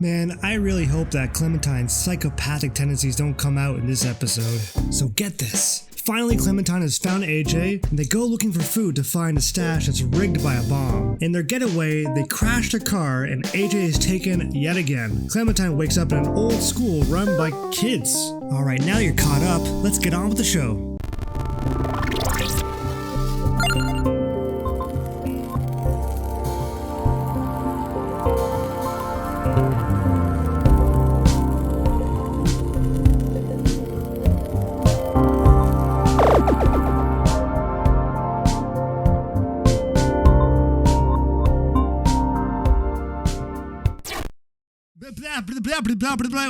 Man, I really hope that Clementine's psychopathic tendencies don't come out in this episode. So get this. Finally, Clementine has found AJ, and they go looking for food to find a stash that's rigged by a bomb. In their getaway, they crash their car, and AJ is taken yet again. Clementine wakes up in an old school run by kids. Alright, now you're caught up, let's get on with the show.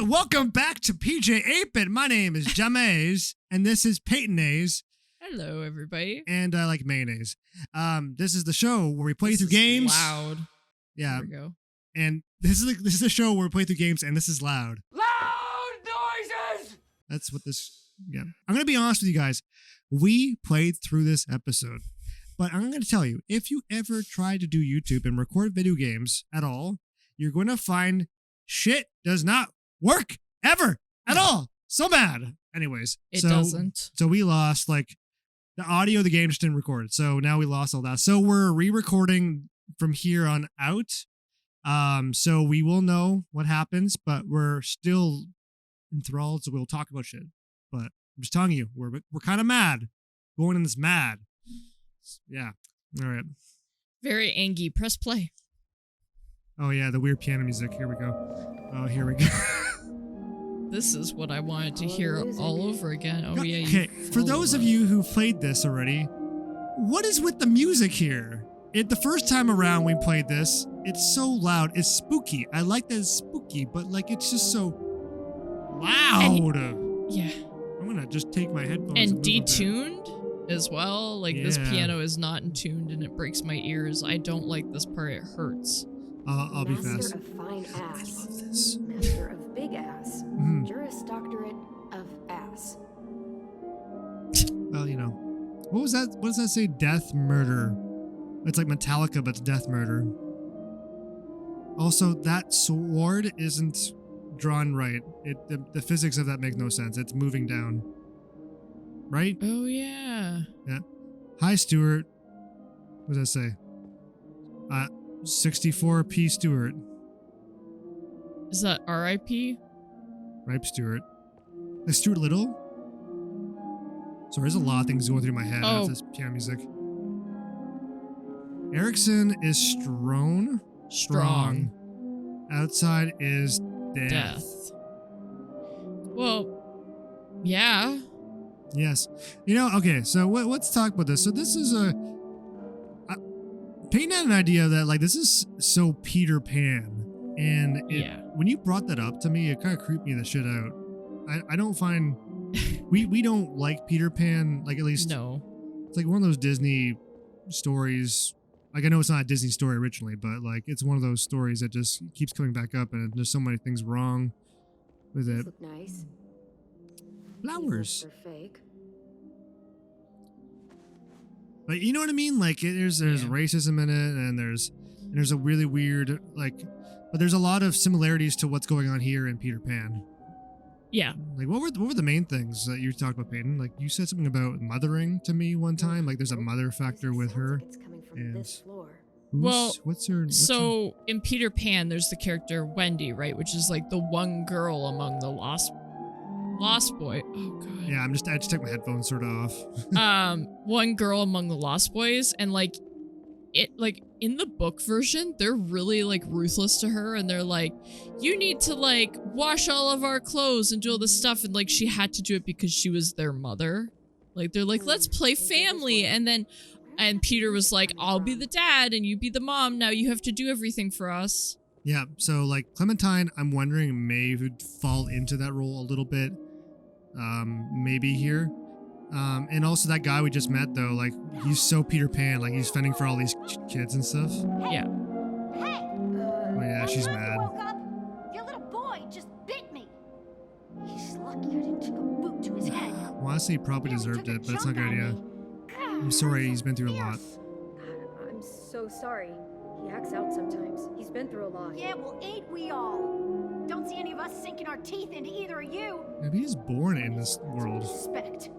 Welcome back to PJ 8-Bit. My name is James, and this is Peyton. Hello, everybody. And I like mayonnaise. This is the show where we play through games. Loud. Yeah. There we go. And this is the show where we play through games, and this is loud. Loud noises! That's what this. Yeah. I'm gonna be honest with you guys. We played through this episode, but I'm gonna tell you, if you ever try to do YouTube and record video games at all, you're gonna find shit does not work ever at all. So bad. Anyways, it doesn't. So we lost like the audio of the game just didn't record. So now we lost all that. So we're re-recording from here on out. So we will know what happens, but we're still enthralled. So we'll talk about shit. But I'm just telling you, we're kind of mad. Going in this mad. Yeah. All right. Very angry. Press play. Oh yeah, the weird piano music. Here we go. Oh, here we go. This is what I wanted to hear all over again. Oh yeah. Okay, for those of you who played this already, what is with the music here? The first time around we played this, it's so loud. It's spooky. I like that it's spooky, but like it's just so loud. Yeah. I'm gonna just take my headphones and detuned as well. Like this piano is not in tuned and it breaks my ears. I don't like this part. It hurts. I'll be fast. Master of fine ass. I love this. Master of big ass. Juris Doctorate of ass. Well, you know. What was that? What does that say? Death murder. It's like Metallica, but it's death murder. Also, that sword isn't drawn right. The physics of that make no sense. It's moving down. Right? Oh, yeah. Yeah. Hi, Stuart. What does that say? 64P Stewart. Is that R.I.P.? Ripe Stewart. Is Stuart Little? So there's a lot of things going through my head as this piano music. Erickson is strong. Outside is death. Well, yeah. Yes. You know, okay, so let's talk about this. So this is Peyton had an idea that like this is so Peter Pan, and when you brought that up to me, it kind of creeped me the shit out. I don't find we don't like Peter Pan, like at least no. It's like one of those Disney stories. Like I know it's not a Disney story originally, but like it's one of those stories that just keeps coming back up, and there's so many things wrong with it. Look nice. Flowers. They're fake. But you know what I mean? Like there's racism in it, and there's a really weird but there's a lot of similarities to what's going on here in Peter Pan. Yeah. Like what were the main things that you talked about, Peyton? Like you said something about mothering to me one time. Like there's a mother factor with her. It's coming from this floor. What's her? In Peter Pan, there's the character Wendy, right, which is like the one girl among the Lost Boy. Oh god. Yeah, I just took my headphones sort of off. One girl among the Lost Boys, and like in the book version, they're really like ruthless to her, and they're like, you need to like wash all of our clothes and do all this stuff, and like she had to do it because she was their mother. Like they're like, let's play family, and Peter was like, I'll be the dad and you be the mom. Now you have to do everything for us. Yeah, so like Clementine, I'm wondering may would fall into that role a little bit. Maybe here. And also that guy we just met though, like he's so Peter Pan, like he's fending for all these kids and stuff. Yeah. Hey! Oh yeah, she's mad. Woke up? Your little boy just bit me. He's lucky I didn't take a boot to his head. Well, honestly, he probably deserved it, but it's not a good idea. I'm sorry, he's been through a lot. God, I'm so sorry. He acts out sometimes. He's been through a lot. Yeah, well, ain't we all? us sinking our teeth into either of you. Maybe he's born in this world. Suspect.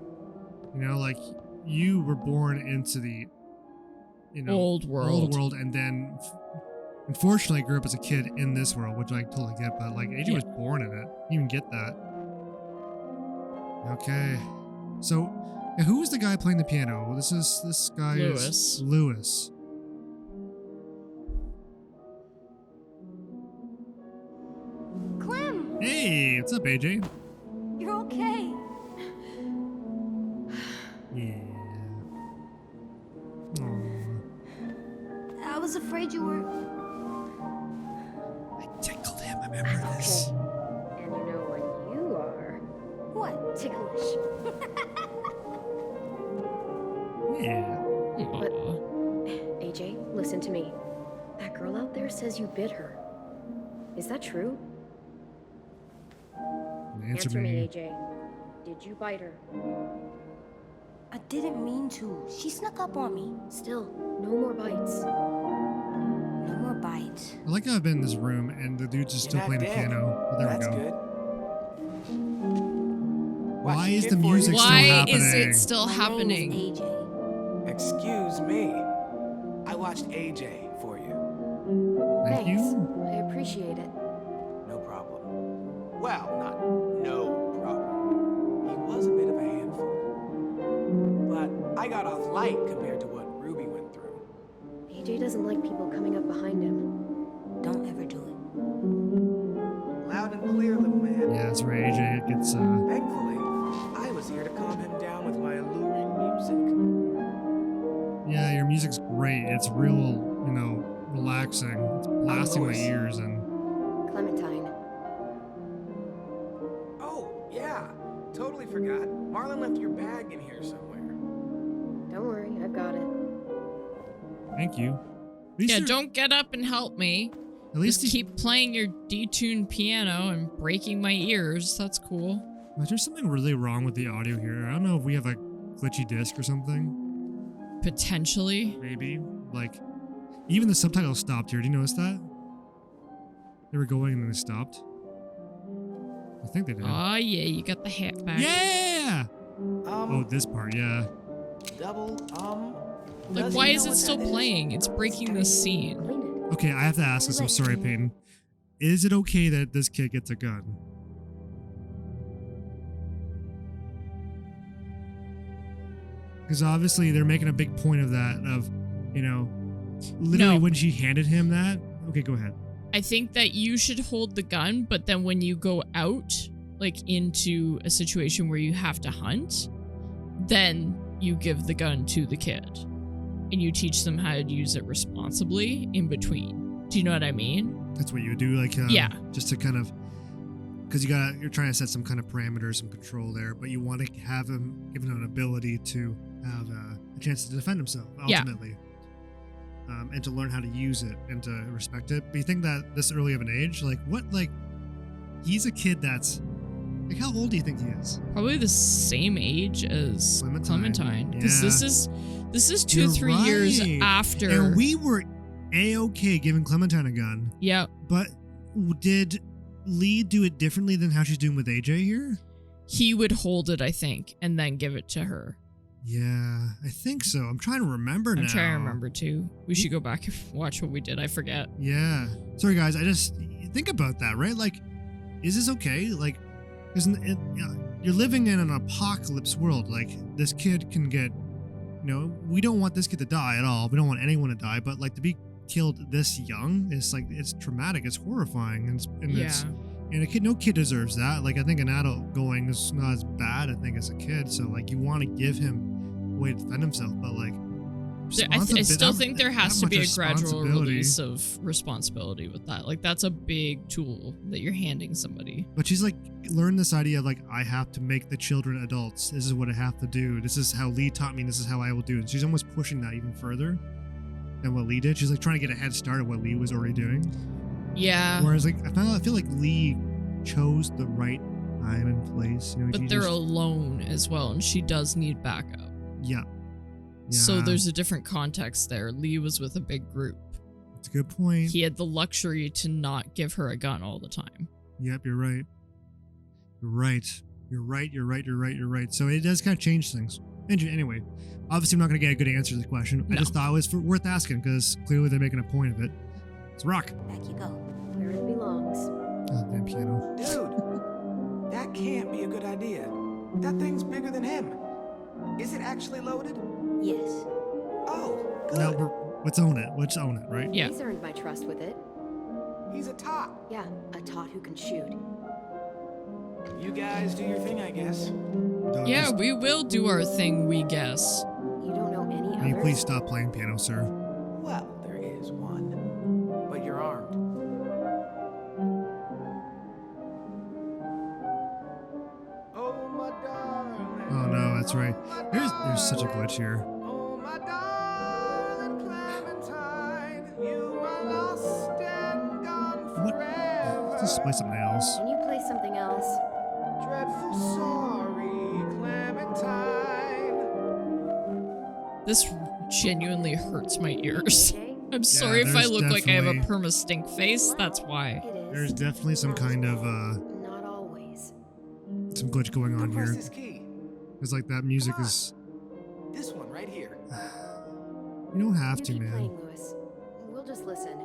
You know, like you were born into the, Old world. and then unfortunately grew up as a kid in this world, which I totally get. But like AJ was born in it. You even get that. Okay, so who was the guy playing the piano? Well, this guy is Lewis. Clem, Hey, what's up, AJ? you're okay. Yeah. Aww. I was afraid you were. I tickled him. I remember this. And you know when you are. What? Ticklish. Yeah. But AJ, listen to me. That girl out there says you bit her. Is that true? Answer me, me. AJ. Did you bite her? I didn't mean to. She snuck up on me. Still, no more bites. No more bites. I like how I've been in this room and the dude's just still You're playing not the dead. piano. Oh, there That's we go. good. Why Watch is your the kid for music you. still Why happening? is it still My happening? name's AJ. Excuse me. I watched AJ for you. Thank Thanks. you. I appreciate it. No problem. Well, not no problem. He was a bit of a handful. But I got off light compared to what Ruby went through. AJ doesn't like people coming up behind him. Don't ever do it. Loud and clear, little man. Yeah, that's right, AJ. It gets, Thankfully, I was here to calm him down with my alluring music. yeah, your music's great. It's real, relaxing. It's blasting my course. ears and Clementine. Oh, yeah. Totally forgot. Marlon left your bag in here somewhere. Don't worry, I've got it. thank you. At least Yeah, you're- don't get up and help me. At least Just keep playing your detuned piano and breaking my ears. That's cool. There's something really wrong with the audio here. I don't know if we have a glitchy disc or something. Potentially. Maybe. Like, even the subtitles stopped here. Do you notice that? They were going and then they stopped. I think they did. Oh, yeah, you got the hat back. Yeah! Oh, this part, yeah. Double, Like, does why he is know it what still that is? playing? It's breaking the scene. Clean it. Okay, I have to ask this. I'm sorry, Peyton. Is it okay that this kid gets a gun? Because obviously they're making a big point of that, literally No. when she handed him that. Okay, go ahead. I think that you should hold the gun, but then when you go out, like into a situation where you have to hunt, then you give the gun to the kid and you teach them how to use it responsibly in between. Do you know what I mean? That's what you would do, like, Yeah. just to kind of, because you're trying to set some kind of parameters and control there, but you want to have him given an ability to have a chance to defend himself ultimately, and to learn how to use it and to respect it. But you think that this early of an age, he's a kid that's like, how old do you think he is? Probably the same age as Clementine. Because Yeah. this is 2-3 You're years right. after. And we were A-okay giving Clementine a gun, Yeah. but did Lee do it differently than how she's doing with AJ here? He would hold it, I think, and then give it to her. Yeah, I think so. I'm trying to remember now. I'm trying to remember too. We should go back and watch what we did. I forget. Yeah. Sorry, guys. I just think about that, right? Like, is this okay? Like, you're living in an apocalypse world. Like, this kid can get, we don't want this kid to die at all. We don't want anyone to die. But like to be killed this young, it's traumatic. It's horrifying. And a kid, no kid deserves that. Like, I think an adult going is not as bad, I think, as a kid. So like, you want to give him a way to defend himself, but like, I still think there has to that be a much gradual responsibility. release of responsibility with that. Like, that's a big tool that you're handing somebody. But she's like, learn this idea of like, I have to make the children adults. This is what I have to do. This is how Lee taught me. And this is how I will do it. She's almost pushing that even further than what Lee did. She's like trying to get a head start of what Lee was already doing. Yeah. Whereas like, I feel like Lee chose the right time and place. But they're alone as well, and she does need backup. Yeah. So there's a different context there. Lee was with a big group. That's a good point. He had the luxury to not give her a gun all the time. Yep, you're right. You're right. You're right. You're right. You're right. You're right. So it does kind of change things. Anyway, obviously I'm not going to get a good answer to the question. I No. just thought it was worth asking because clearly they're making a point of it. It's rock. Back you go. Where it belongs. Oh, damn piano. Dude, that can't be a good idea. That thing's bigger than him. Is it actually loaded? Yes. Oh, good. Now, let's own it. Let's own it, right? Yeah. He's earned my trust with it. He's a tot. Yeah, a tot who can shoot. You guys do your thing, I guess. Dog, Yeah, just- we will do our thing, we guess. You don't know any Can you others? please stop playing piano, sir? Well, there is one. But you're armed. Oh, my darling. Oh no, that's right. Oh, my There's such a darling. glitch here. Oh, my darling Clementine, you are lost and gone What? forever. Let's just play something else. Can you play something else? Dreadful sorry, Clementine. This genuinely hurts my ears. Jay? I'm sorry if I there's look like I have a definitely- perma-stink face, that's why. It is. There's definitely some kind of Not always. some glitch going on Go press here. this key. It's like that music Come on. is. This one right here. You don't have You to, keep man. playing, Lewis. We'll just listen.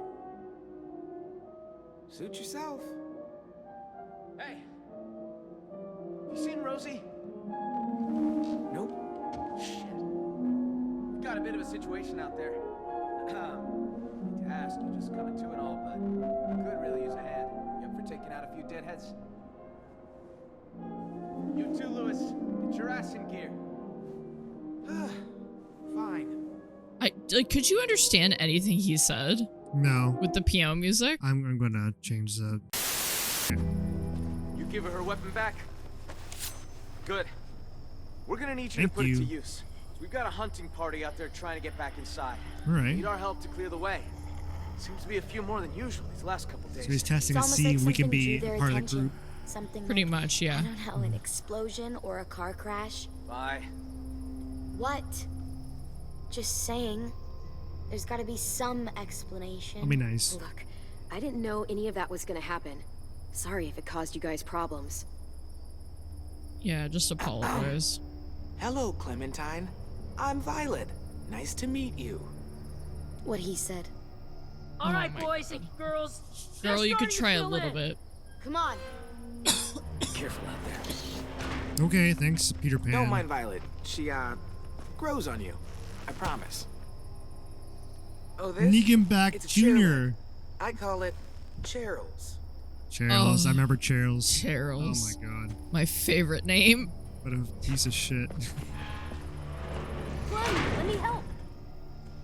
Suit yourself. Hey. You seen Rosie? Nope. Shit. We've got a bit of a situation out there. Hate to ask, you just coming to it all, but could really use a hand. You up for taking out a few deadheads? You too, Lewis. Get your ass in gear. Fine. Could you understand anything he said No, with the piano music? I'm gonna change the. You give her weapon back? Good. We're gonna need you Thank to put you. it to use. We've got a hunting party out there trying to get back inside. All right. Need our help to clear the way. Seems to be a few more than usual these last couple days. So he's testing It's to almost see like if we can something be drew their part of the attention. group. Something Pretty like, much, yeah. I don't know, an explosion or a car crash. Bye. What? Just saying. There's gotta be some explanation. That'll be nice. Look, I didn't know any of that was gonna happen. Sorry if it caused you guys problems. Yeah, just apologize. Hello, Clementine. I'm Violet. Nice to meet you. What he said. All right, boys and Girl, you could try a little bit. Come on. Be careful out there. Okay, thanks, Peter Pan. Don't mind Violet. She, grows on you. I promise. Oh, this? Neganback It's a Jr. I call it Cheryl's. Charles, Oh. I remember Charles. Charles. Oh my god, My favorite name. what a piece of shit. Clem, let me help.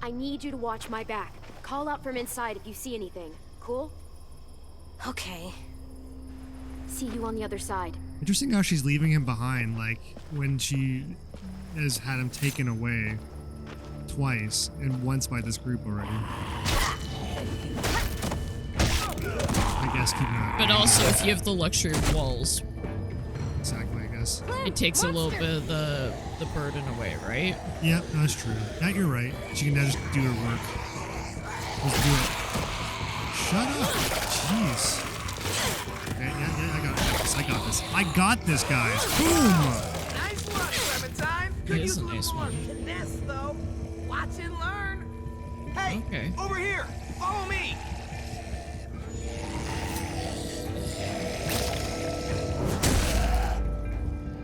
I need you to watch my back. Call out from inside if you see anything. Cool? Okay. See you on the other side. Interesting how she's leaving him behind, like when she has had him taken away twice and once by this group already. I guess keep not. But also, if you have the luxury of walls, Exactly, I guess. it takes a little bit of the burden away, right? Yep, that's true. That you're right. She can now just do her work. Let's do it. Shut up. Jeez. Okay, yeah, I got this. I got this, guys. Boom! Nice one, Clementine. It is a nice one. Finesse, though. Watch and learn. Hey, Okay. over here. Follow me.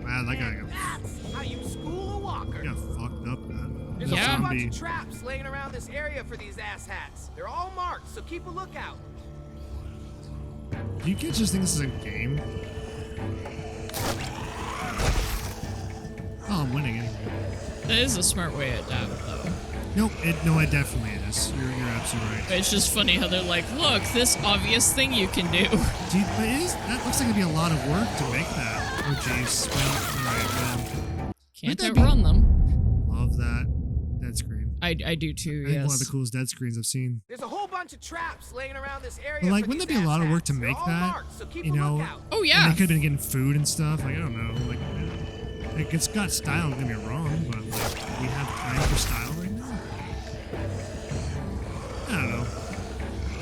Man, that guy That's how you school a walker. got fucked up, man. There's Yeah. a whole bunch Zombie. of traps laying around this area for these asshats. They're all marked, so keep a lookout. Do you kids just think this is a game? Oh, I'm winning anyway. That is a smart way to adapt, though. Nope, it definitely is. You're absolutely right. It's just funny how they're like, look, this obvious thing you can do. Dude, but that looks like it'd be a lot of work to make that. Oh, jeez. Well, alright, Can't that be- outrun them. love that dead screen. I do too, I think one of the yes. coolest dead screens I've seen. There's a whole bunch of traps laying around this area. But, like, for wouldn't these that be a lot of work to asshats. They're make all that? marked, so keep You a know? lookout. Oh, And yeah. they could have been getting food and stuff. Like, I don't know. Like it's got style, don't get me wrong, but like, we have time for style right now? I don't know.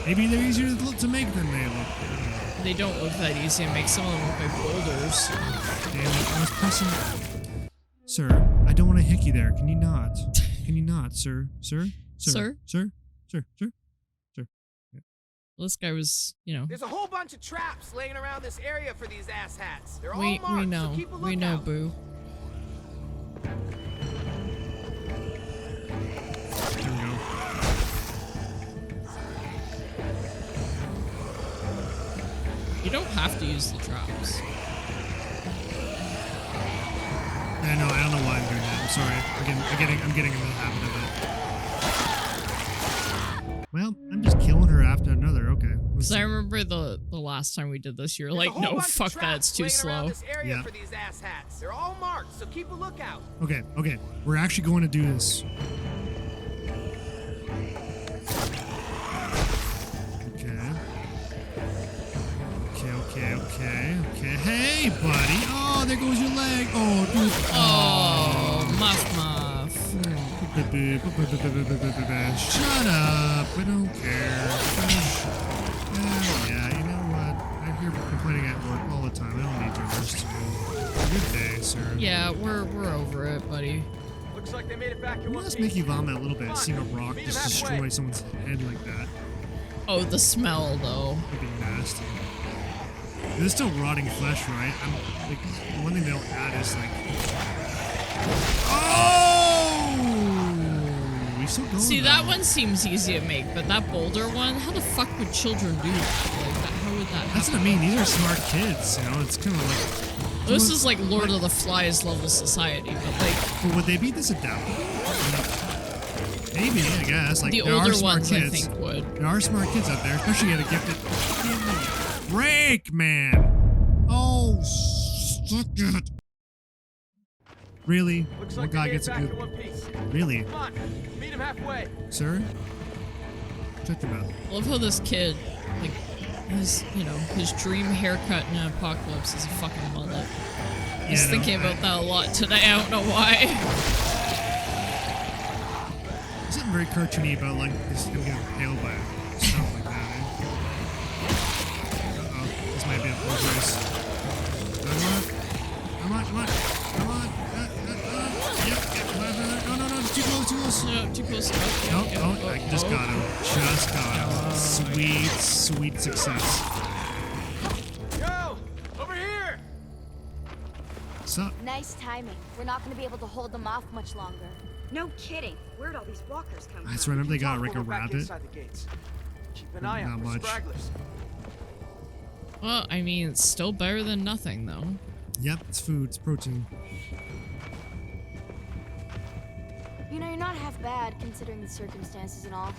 Maybe they're easier to make than they look. I don't know. They don't look that easy and make some of them look like boulders. Damn it, I was pressing... Sir, I don't want to hickey there. Can you not? Can you not, sir? Sir? Sir? Sir? Sir? Sir? Sir? Yeah. Well, this guy was, you know. There's a whole bunch of traps laying around this area for these asshats. They're all We marked, know. so keep a We know, lookout. boo. Here we go. You don't have to use the traps. I know, I don't know why I'm doing that. I'm sorry. I'm getting in the habit of it. Well, I'm just killing her after another. Okay. Because I remember the last time we did this, you were like, no, fuck that, it's too slow. This area Yeah. for these asshats. They're all marked, so keep a lookout. Okay, okay. We're actually going to do this. Okay. Hey, buddy. Oh, there goes your leg. Oh, dude. Oh, muff. Shut up. I don't care. Yeah, you know what? I hear complaining at work all the time. I don't need yours too. Good day, sir. Yeah, we're over it, buddy. Looks like they made it back in It one must piece. make you vomit a little bit. Come on, Seeing a rock meet just him halfway. destroy someone's head like that. Oh, the smell, though. Would be nasty. This is still rotting flesh, right? I'm like, the one thing they don't add is like, oh, we still going. See, though. that one seems easy to make, but that boulder one, how the fuck would children do that? Like, how would that happen? That's what I mean. These are smart kids, you know. It's kind of like. This is like Lord of the Flies level society, but like But would they be this adaptable? Maybe, I guess. Like the there are older smart ones, kids. I think would. There are smart kids out there, especially at a gifted. Break, man. Oh, suck it. Really? Looks One like guy they made gets it a back good. in one piece. Really, Come on, meet him halfway. sir? Shut your mouth. I love how this kid, like, his dream haircut in an apocalypse is a fucking mullet. He's Yeah, no, thinking about that a lot today. I don't know why. There's something very cartoony about like this him getting impaled by stuff like that. Eh? Uh-oh, this might be a full race. Come on. Yep. No, it's too close. No, too close. I just got him. Sweet success. Yo, over here. What's up? Nice timing. We're not going to be able to hold them off much longer. No kidding. Where'd all these walkers come I just from? remember they got Talk like a when we're back rabbit. inside the gates. Keep an eye Not out for much. stragglers. Well, I mean, it's still better than nothing, though. Yep, it's food. It's protein. You know, you're not half bad considering the circumstances and all.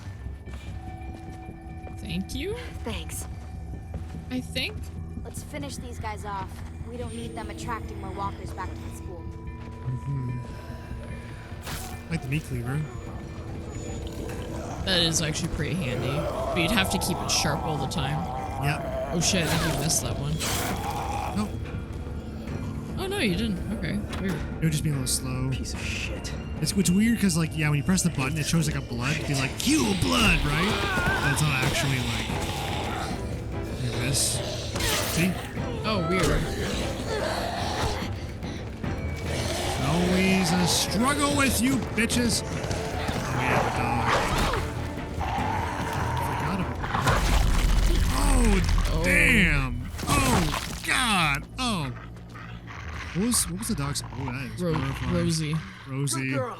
Thank you, Thanks. I think. Let's finish these guys off. We don't need them attracting more walkers back to the school. Like the meat cleaver. That is actually pretty handy. But you'd have to keep it sharp all the time. Yep. Oh shit, I think you missed that one. No, Oh no, you didn't. Okay, weird. it would just be a little slow. Piece of shit. It's weird because like when you press the button, it shows like a blood. It'd be like cue blood, right? But it's not actually like. Like this. See? Oh, weird. Always a struggle with you bitches. Oh, we have a dog. Forgot about that. Oh, damn. Oh, God. Oh. What was the dog's? Oh, that is horrifying. Rosie. Rosie. Good girl.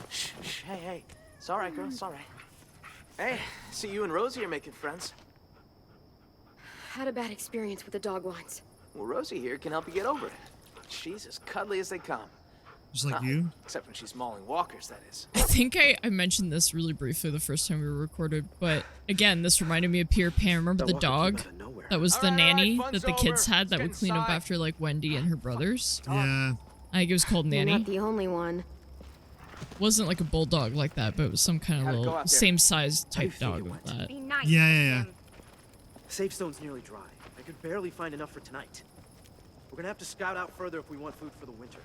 Shh. Hey. It's all right, girl. It's all right. Hey, see you and Rosie are making friends. Had a bad experience with the dog once. Well, Rosie here can help you get over it. She's as cuddly as they come. Just like you. Except when she's mauling walkers, that is. I think I mentioned this really briefly the first time we recorded, but again, this reminded me of Peter Pan. Remember the dog that was the All right, nanny fun's that the kids over. had that would Let's clean get up inside. after like Wendy and her brothers? Yeah. I think it was called You're Nanny. not the only one. Wasn't like a bulldog like that, but it was some kind of Gotta go little out there. same size How do you type think dog it with went? that. Be nice. Yeah. Safe stone's nearly dry. I could barely find enough for tonight. We're gonna have to scout out further if we want food for the winter.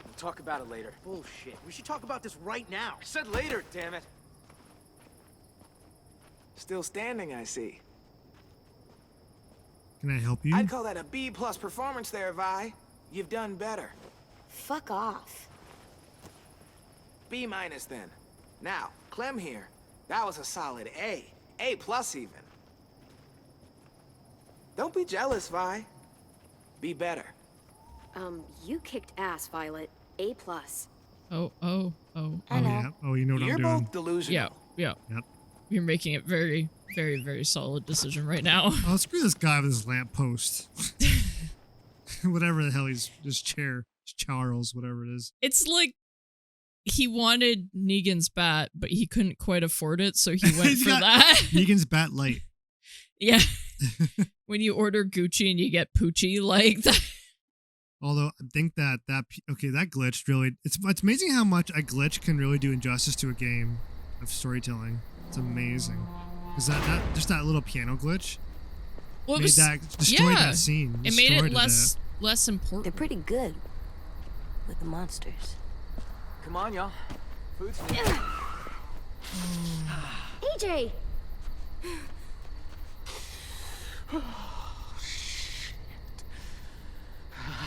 We'll talk about it later. Bullshit. We should talk about this right now. I said later, damn it. Still standing, I see. Can I help you? I'd call that a B+ performance there, Vi. You've done better. Fuck off. B- then. Now, Clem here. That was a solid A. A+ even. Don't be jealous, Vi. Be better. You kicked ass, Violet. A+. Oh. I Oh, know. yeah. Oh, you know what You're I'm doing. both delusional. Yeah. Yep. You're making it very, very, very solid decision right now. Oh, screw this guy with his lamppost. Whatever the hell he's, his chair. Charles, whatever it is. It's like he wanted Negan's bat, but he couldn't quite afford it, so he went He's for got that. Negan's Bat Light. Yeah. When you order Gucci and you get Poochie, like that. Although I think that glitch really, it's amazing how much a glitch can really do injustice to a game of storytelling. It's amazing. Because just that little piano glitch Well, destroyed that scene. It made it Destroyed less important. They're pretty good with the monsters. Come on, y'all. Food's AJ!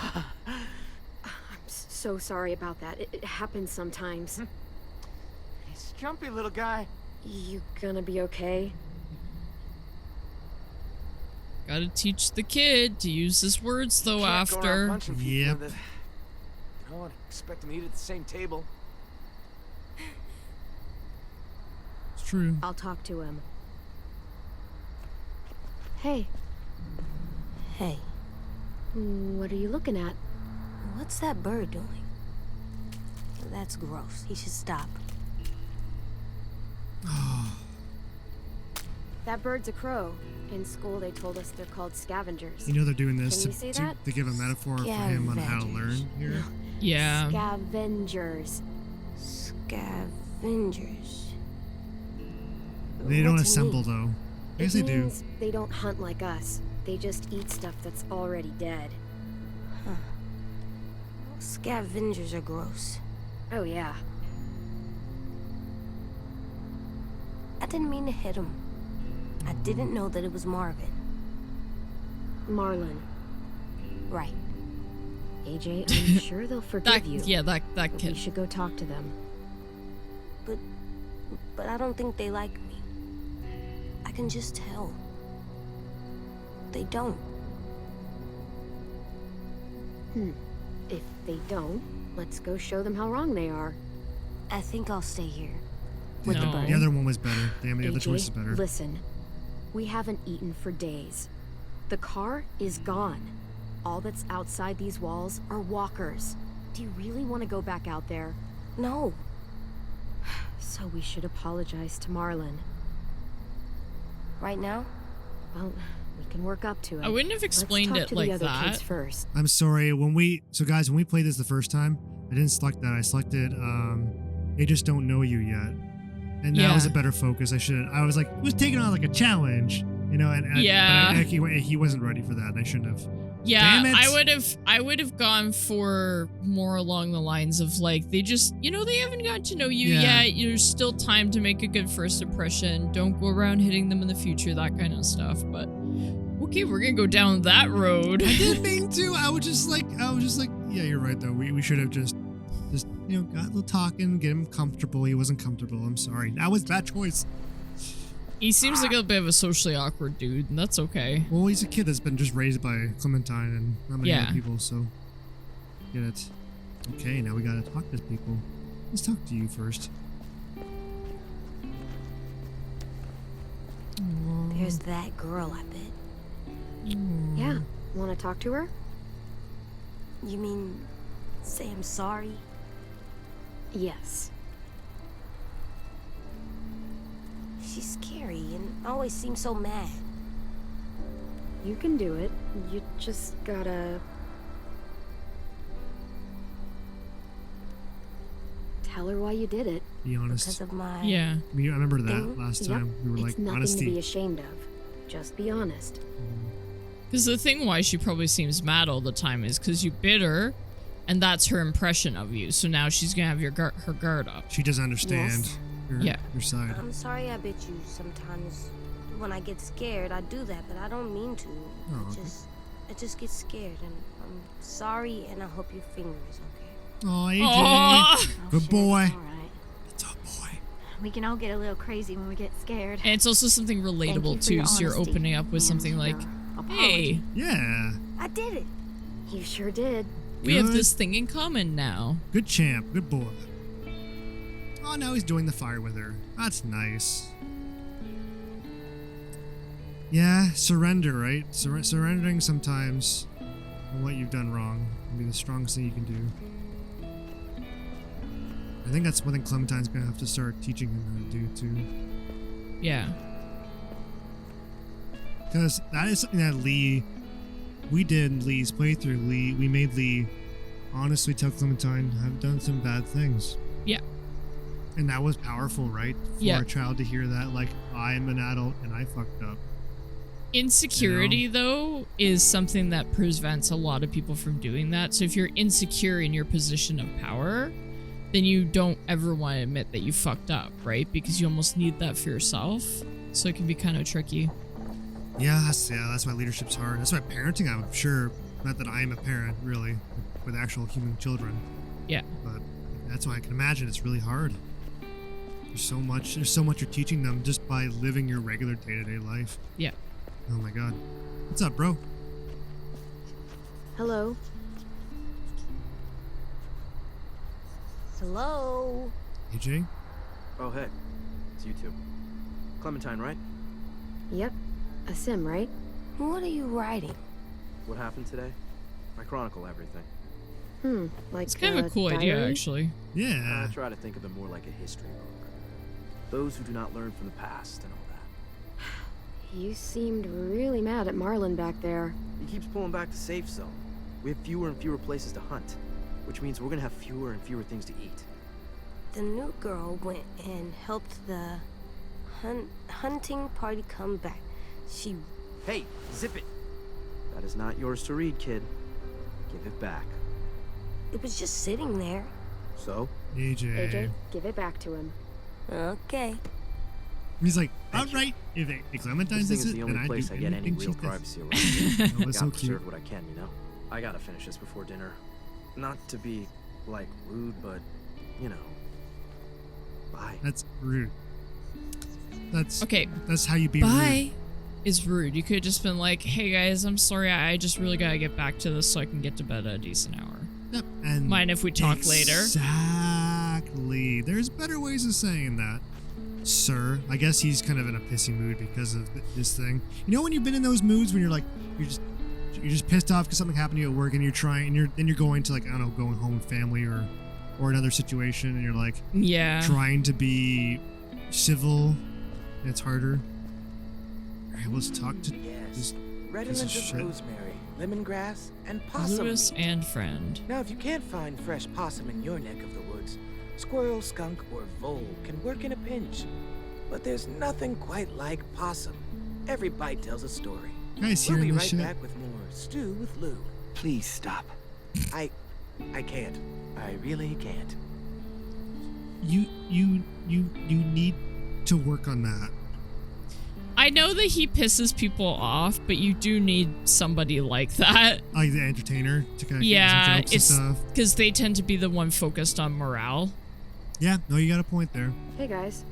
I'm so sorry about that. It happens sometimes. He's a jumpy little guy. You gonna be okay? Gotta teach the kid to use his words though Can't go around after. punching people Yep. that you don't expect them to eat at the same table. It's true. I'll talk to him. Hey, Hey, what are you looking at? what's that bird doing? That's gross. He should stop. That bird's a crow. In school, they told us they're called scavengers. You know they're doing this Can you say that? to give a metaphor for him on how to learn here. Yeah. Scavengers. Scavengers. They don't What's it assemble mean? though. I guess they do. Means they don't hunt like us. They just eat stuff that's already dead. Scavengers are gross. Oh yeah. I didn't mean to hit him. I didn't know that it was Marvin. Marlon. Right. AJ, I'm sure they'll forgive you. that But we kid. should go talk to them. But I don't think they like me. I can just tell. They don't. If they don't, let's go show them how wrong they are. I think I'll stay here. No. With the bird. The other one was better. Damn, the other AJ, choice is better. listen. We haven't eaten for days. The car is gone. All that's outside these walls are walkers. Do you really want to go back out there? No. So we should apologize to Marlon. Right now? Well, we can work up to it. I wouldn't have explained Let's it talk to like the other that. kids first. I'm sorry. Guys, when we played this the first time, I didn't select that. I selected they just don't know you yet. And that was a better focus. I was like, it was taking on like a challenge, you know, and Yeah. but he wasn't ready for that. And I shouldn't have. Yeah, Damn it. I would have gone for more along the lines of like they just, they haven't gotten to know you Yeah. yet. There's still time to make a good first impression. Don't go around hitting them in the future, that kind of stuff. But okay, we're gonna go down that road. I didn't mean to. I was just like, yeah, you're right though. We should have just got a little talking, get him comfortable. He wasn't comfortable. I'm sorry. That was bad choice. He seems like a bit of a socially awkward dude, and that's okay. Well, he's a kid that's been just raised by Clementine and not many other people, so get it. Okay, now we gotta talk to people. Let's talk to you first. There's that girl, I bet. Yeah. Want to talk to her? You mean say I'm sorry? Yes. She's scary and always seems so mad. You can do it. You just gotta... tell her why you did it. Be honest. Because of my... Yeah. I mean, I remember that Thing? last Yep. time. We were It's like, nothing honesty. to be ashamed of. Just be honest. Because the thing why she probably seems mad all the time is because you bit her, and that's her impression of you. So now she's gonna have her guard up. She doesn't understand Yes. your Yeah. side. I'm sorry I bit you sometimes. when I get scared, I do that, but I don't mean to. Oh, okay. I just get scared, and I'm sorry, and I hope your finger is okay. Oh, AJ. Aw. Good boy. All right. It's a boy. We can all get a little crazy when we get scared. And it's also something relatable too, so you're opening up with something like, hey, Yeah. I did it. You sure did. we have Good. this thing in common now. Good champ. Good boy. Oh, now he's doing the fire with her. That's nice. Yeah, surrender, right? Surrendering sometimes on what you've done wrong can be the strongest thing you can do. I think that's one thing Clementine's gonna have to start teaching him how to do too. Yeah. Because that is something that we did in Lee's playthrough. We made Lee honestly tell Clementine, I've done some bad things. Yeah. And that was powerful, right? For Yeah. a child to hear that, like, I'm an adult and I fucked up. Insecurity, though, is something that prevents a lot of people from doing that. So if you're insecure in your position of power, then you don't ever want to admit that you fucked up, right? Because you almost need that for yourself. So it can be kind of tricky. Yeah, that's why leadership's hard. That's why parenting, I'm sure, not that I am a parent, really, with actual human children. Yeah. But that's why I can imagine it's really hard. There's so much you're teaching them just by living your regular day-to-day life. Yeah. Oh my god. What's up, bro? Hello. Hello. AJ? Oh, hey. It's you two. Clementine, right? Yep. A sim, right? What are you writing? What happened today? I chronicle everything. Like It's kind of a cool idea, diary? actually. Yeah. I try to think of it more like a history book. Those who do not learn from the past and all that. You seemed really mad at Marlon back there. He keeps pulling back the safe zone. We have fewer and fewer places to hunt, which means we're gonna have fewer and fewer things to eat. The new girl went and helped the hunting party come back. She... Hey, zip it! That is not yours to read, kid. Give it back. It was just sitting there. So? AJ, give it back to him. Okay. He's like, Thank alright, if Clementine This thing does is it, the then only I place do I get any anything real she does. privacy around here. Oh, it's so Gotta cute. preserve what I can, you know? I gotta finish this before dinner. Not to be, like, rude, but, you know. Bye. That's rude. That's Okay. That's how you be Bye is rude. You could have just been like, hey guys, I'm sorry, I just really gotta get back to this so I can get to bed at a decent hour. rude. Yep. And Mind if we talk later? Exactly. There's better ways of saying that, sir. I guess he's kind of in a pissy mood because of this thing. You know when you've been in those moods when you're like, you're just pissed off because something happened to you at work and you're trying, and you're going to, like, I don't know, going home with family or another situation, and you're like Yeah. trying to be civil, and it's harder. All right, let's talk to Yes. this. Redolent of shit. rosemary, lemongrass, and possum Lewis meat. and friend. Now, if you can't find fresh possum in your neck of the woods, squirrel, skunk, or vole can work in a pinch. But there's nothing quite like possum. Every bite tells a story. You guys We'll be hearing this right shit? back with more Stew with Lou. Please stop. I can't. I really can't. You need to work on that. I know that he pisses people off, but you do need somebody like that. Like the entertainer to kind of keep Yeah, some jokes and it's stuff. because they tend to be the one focused on morale. Yeah, no, you got a point there. Hey guys.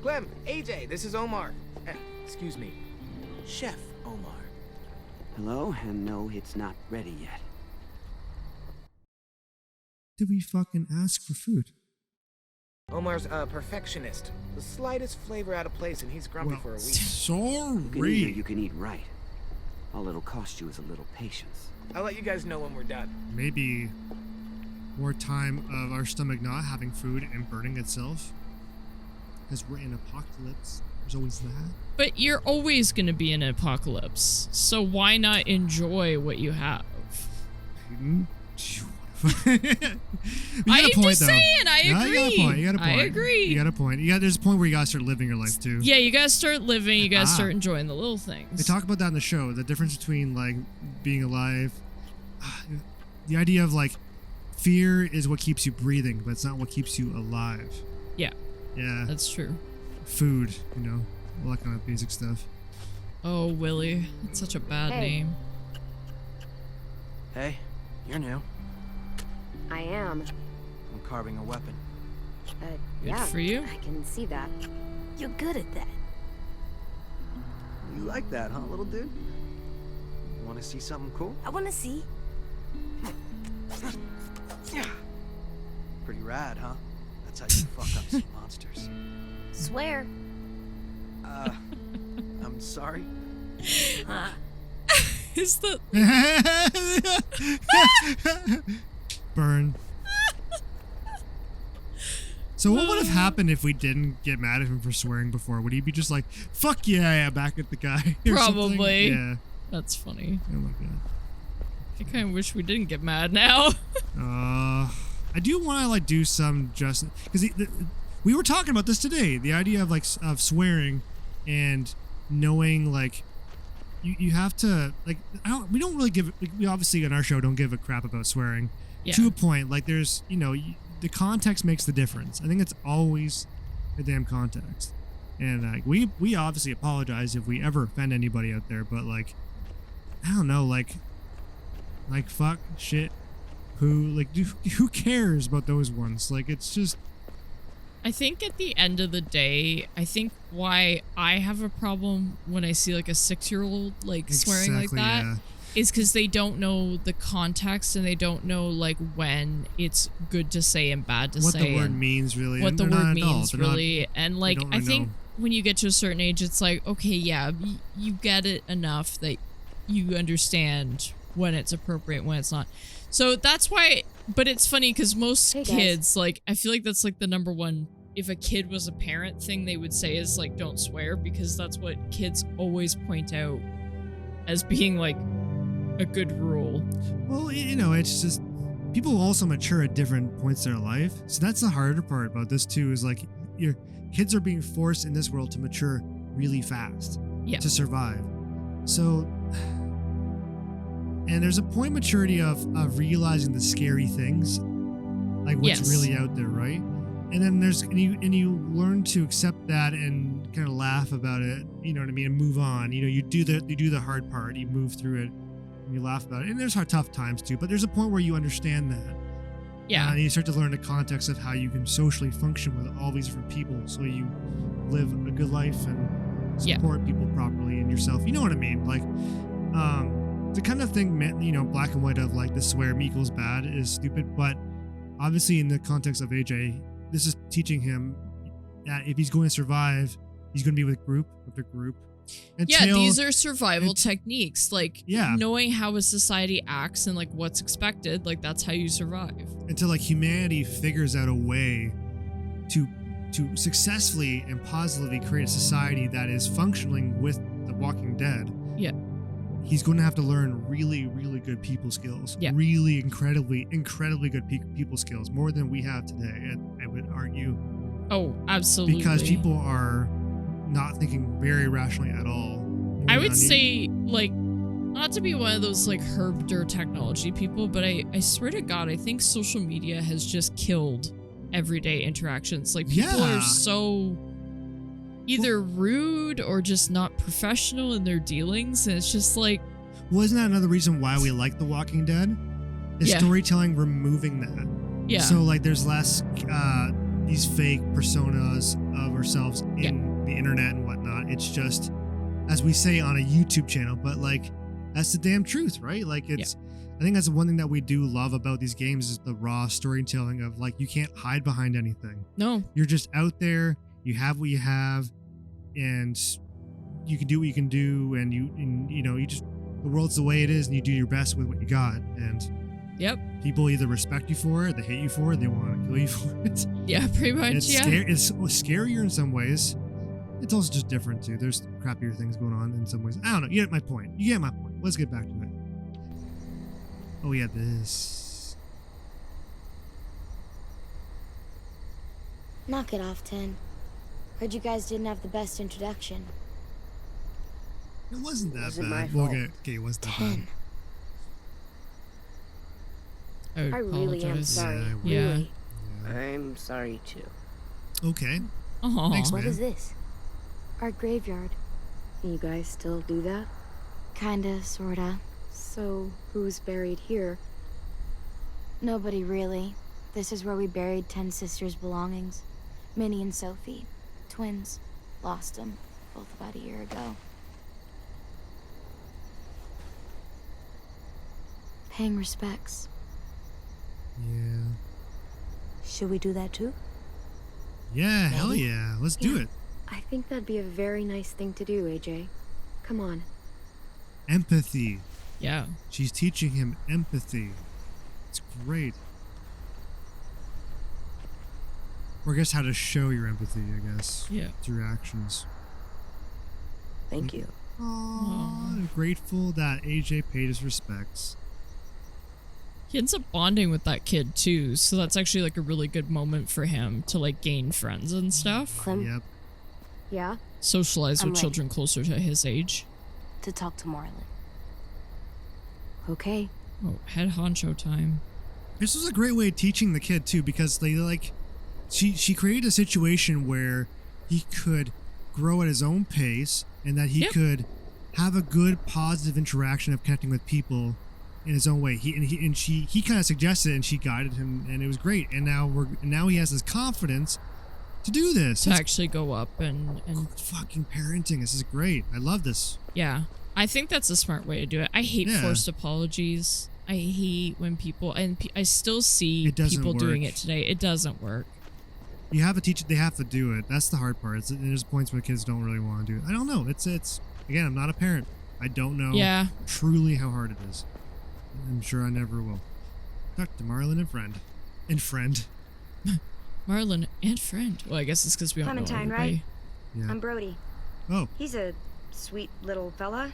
Clem, AJ, this is Omar. Excuse me. Chef Omar. Hello, and no, it's not ready yet. Did we fucking ask for food? Omar's a perfectionist. The slightest flavor out of place and he's grumpy Well, for a week. You can eat or sorry. you can eat right. All it'll cost you is a little patience. I'll let you guys know when we're done. Maybe more time of our stomach not having food and burning itself. Because we're in apocalypse. There's always that. But you're always going to be in an apocalypse, so why not enjoy what you have? You got a I'm point, just though. saying, I Yeah, agree. You got a point. You got a point. I agree. You got a point. There's a point where you gotta start living your life too. Yeah, you gotta start living, you gotta Ah. start enjoying the little things. They talk about that in the show. The difference between like being alive, the idea of like fear is what keeps you breathing, but it's not what keeps you alive. Yeah. Yeah. That's true. Food, you know. all that kind of basic stuff. Oh, Willie. That's such a bad name. Hey, you're new. I am. I'm carving a weapon. Good Yeah, for you. I can see that. You're good at that. You like that, huh, little dude? Want to see something cool? I want to see. Pretty rad, huh? That's how you fuck up some monsters. Swear. I'm sorry. Is the Burn. So what would have happened if we didn't get mad at him for swearing before? Would he be just like, fuck yeah, back at the guy? Or something? Probably. Yeah. That's funny. Oh my god. I kind of wish we didn't get mad now. I do want to like do some justice because we were talking about this today. The idea of like of swearing and knowing like you have to like we don't really give we obviously on our show don't give a crap about swearing to a point. Like there's the context makes the difference. I think it's always the damn context. And we obviously apologize if we ever offend anybody out there, but like I don't know, like fuck, shit, poo, like who cares about those ones? Like it's just I think at the end of the day, I think why I have a problem when I see like a 6-year-old like swearing like that is because they don't know the context and they don't know like when it's good to say and bad to say. What the word means really. What the word means really. And like really I think know. when you get to a certain age, it's like, okay, yeah, you get it enough that you understand when it's appropriate, when it's not. So that's why, but it's funny because most kids, like, I feel like that's like the number one, if a kid was a parent thing they would say is like, don't swear, because that's what kids always point out as being like a good rule. Well, it's just people also mature at different points in their life. So that's the harder part about this too, is like your kids are being forced in this world to mature really fast to survive. So, and there's a point maturity of realizing the scary things, like what's really out there, right? And then and you learn to accept that and kind of laugh about it, you know what I mean, and move on. You do the hard part, you move through it, and you laugh about it. And there's tough times too, but there's a point where you understand that. Yeah. And you start to learn the context of how you can socially function with all these different people, so you live a good life and support people properly and yourself. You know what I mean? Like, the kind of thing, black and white of like the swear equals bad is stupid, but obviously in the context of AJ, this is teaching him that if he's going to survive, he's going to be with a group. These are survival techniques, like knowing how a society acts and like what's expected, like that's how you survive. Until like humanity figures out a way to successfully and positively create a society that is functioning with the Walking Dead. Yeah. He's going to have to learn really, really good people skills. Yeah. Really incredibly good people skills, more than we have today, I would argue. Oh, absolutely. Because people are not thinking very rationally at all. I would say, like, not to be one of those like herb technology people, but I swear to God, I think social media has just killed everyday interactions. Like people are so either rude or just not professional in their dealings, and it's just like, wasn't that another reason why we like The Walking Dead? Is storytelling removing that. Yeah. So like there's less these fake personas of ourselves in the internet and whatnot. It's just, as we say on a YouTube channel, but like that's the damn truth, right? Like it's I think that's the one thing that we do love about these games is the raw storytelling of like you can't hide behind anything. No. You're just out there, you have what you have, and you can do what you can do, and you just, the world's the way it is, and you do your best with what you got. And people either respect you for it, they hate you for it, they want to kill you for it. Yeah, pretty much. It's it's scarier in some ways. It's also just different too. There's crappier things going on in some ways. I don't know. You get my point. Let's get back to it. Oh yeah, this. Knock it off, 10. Heard you guys didn't have the best introduction. It wasn't that Was it my bad. fault? Okay, it wasn't that bad. 10. I really am sorry. Yeah, Really. I'm sorry too. Okay. Thanks, What man. is this? Our graveyard. You guys still do that? Kinda, sorta. So, who's buried here? Nobody really. This is where we buried 10 sisters' belongings. Minnie and Sophie. Twins. Lost them. Both about a year ago. Paying respects. Yeah. Should we do that too? Yeah, hell yeah. Let's do Yeah. it. I think that'd be a very nice thing to do, AJ. Come on. Empathy. Yeah. She's teaching him empathy. It's great. Or I guess how to show your empathy, I guess. Yeah. Through actions. Thank you. Aww. I'm grateful that AJ paid his respects. He ends up bonding with that kid too, so that's actually like a really good moment for him to like gain friends and stuff. Clem, Yep. Yeah? Socialize I'm with ready. children closer to his age. to talk to Marlon. Okay. Oh, head honcho time. This was a great way of teaching the kid too, because they like she created a situation where he could grow at his own pace and that he Yep. could have a good positive interaction of connecting with people in his own way. He kind of suggested it and she guided him and it was great. And now he has this confidence to do this. To It's actually go up and fucking parenting. This is great. I love this. yeah. I think that's a smart way to do it. I hate Yeah. forced apologies. I hate when people, and I still see It doesn't people doing work. it today. It doesn't work. You have to teach it. They have to do it. That's the hard part. There's points where kids don't really want to do it. I don't know. It's again, I'm not a parent. I don't know Yeah. truly how hard it is. I'm sure I never will. Talk to Marlon and friend. Marlon and friend. Well, I guess it's because we don't know Clementine, everybody. Yeah. I'm Brody. Oh, He's a sweet little fella.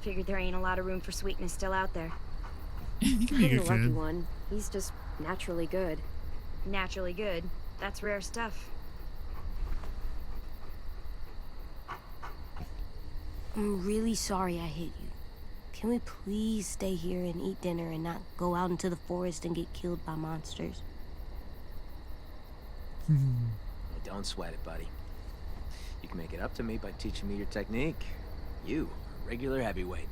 Figured there ain't a lot of room for sweetness still out there. he can be a I'm the good lucky kid. one. He's just naturally good. Naturally good. That's rare stuff. I'm really sorry I hit you. Can we please stay here and eat dinner and not go out into the forest and get killed by monsters? Don't sweat it, buddy. You can make it up to me by teaching me your technique. You, a regular heavyweight.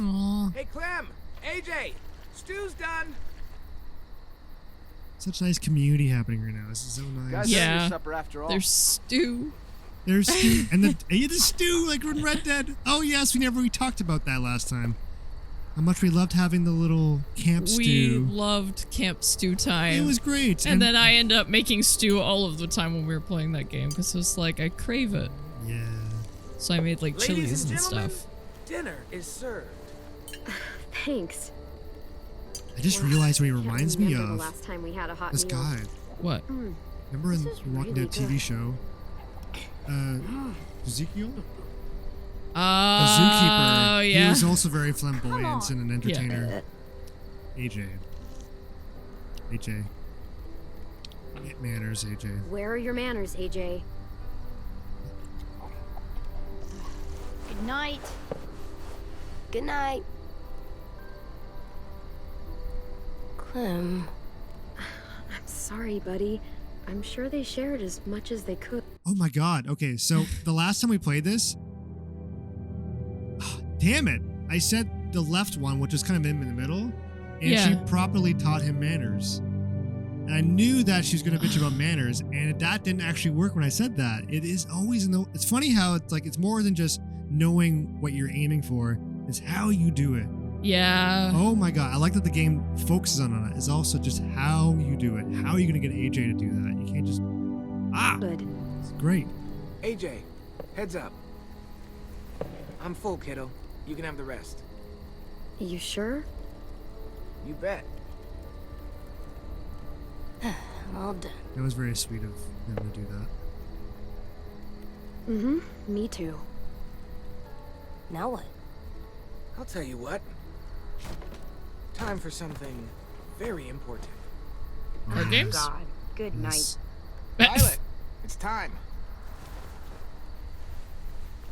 Aw. Hey, Clem! AJ! Stew's done! Such nice community happening right now. This is so nice. Guys, Yeah. your supper after all. There's stew. There's stew and the stew like in Red Dead. Oh yes, we talked about that last time. How much we loved having the little camp We stew. loved camp stew time. It was great. And then I end up making stew all of the time when we were playing that game because it's like I crave it. yeah. So I made like Ladies chilies and and gentlemen, stuff. dinner is served. Thanks. I just realized what he Can't reminds me remember of. the last time we had a hot This meal. guy. What? Remember in This is the Walking really Dead TV good. show? Ezekiel? Oh, The zookeeper. He yeah. was also very flamboyant and an entertainer. AJ. Manners, AJ. Where are your manners, AJ? Good night. Good night. Clem, I'm sorry, buddy. I'm sure they shared as much as they could. Oh my god. Okay, so the last time we played this. Damn it. I said the left one, which was kind of in the middle. And Yeah. she properly taught him manners. And I knew that she was going to bitch about manners. And that didn't actually work when I said that. It is always it's funny how it's like it's more than just knowing what you're aiming for. It's how you do it. Yeah. Oh my god. I like that the game focuses on it. It's also just how you do it. How are you going to get AJ to do that? You can't just. Good. It's great. AJ, heads up. I'm full, kiddo. You can have the rest. You sure? You bet. I'm all done. That was very sweet of him to do that. Mm-hmm. Me too. Now what? I'll tell you what. Time for something very important. Card games? God. Good Yes. Violet, it's time.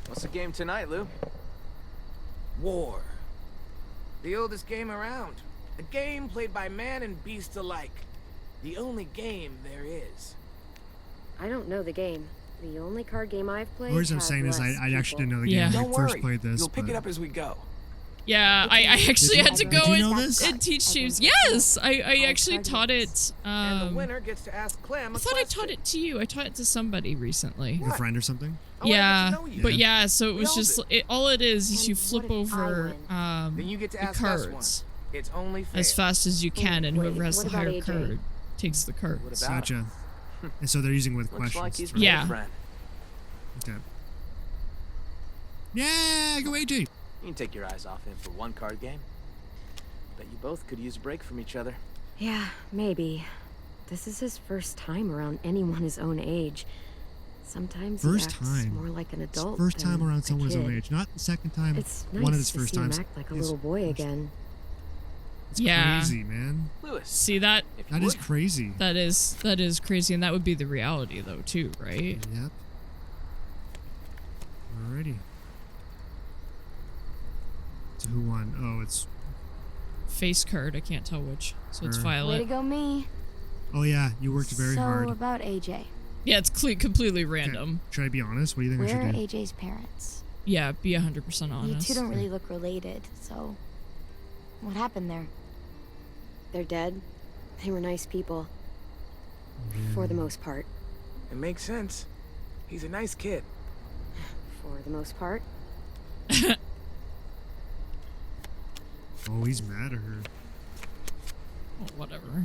What's the game tonight, Lou? War. The oldest game around. A game played by man and beast alike. The only game there is. I don't know the game. The only card game I've played. The reason I'm has saying this, less I actually didn't know the Yeah. game when Don't I first worry. played this. You'll pick but- it up as we go. Yeah, I actually had to Did go you know this? and teach James. Yes, I actually taught it. And the winner gets to ask Clem I a thought I question. taught it to you. I taught it to somebody recently. Your friend or something? I wanna Yeah, get to know you. but yeah, so it We was all just do. all it is And you what flip if I over win? Then you get to the ask us cards one. It's only fair. as fast as you can, and Wait, whoever has what the about higher AJ? card takes the What cards. about Gotcha. And so they're using with Looks questions. like he's right? Yeah. a friend. Okay. Yeah, go AJ. You can take your eyes off him for one card game. Bet you both could use a break from each other. Yeah, maybe. This is his first time around anyone his own age. Sometimes First he acts time. more like an adult. First time than around a someone his own kid. age. Not the second time. It's nice one of his to first see him times. act like a It's- little boy again. It's Yeah. crazy, man. Lewis, See that? if you That is would. crazy. That is crazy, and that would be the reality though too, right? Yep. Alrighty. So who won? Oh, it's. Face card, I can't tell which. So it's Her. Way to Violet. go, me. Oh yeah, you worked very so hard. about AJ. Yeah, it's completely Okay, random. should I be honest? What do you think Where I are should do? AJ's parents? Yeah, be 100% You honest. two don't really look related, so what happened there? They're dead. They were nice people. For the most part. It makes sense. He's a nice kid. For the most part. Oh, he's mad at her. Oh, whatever.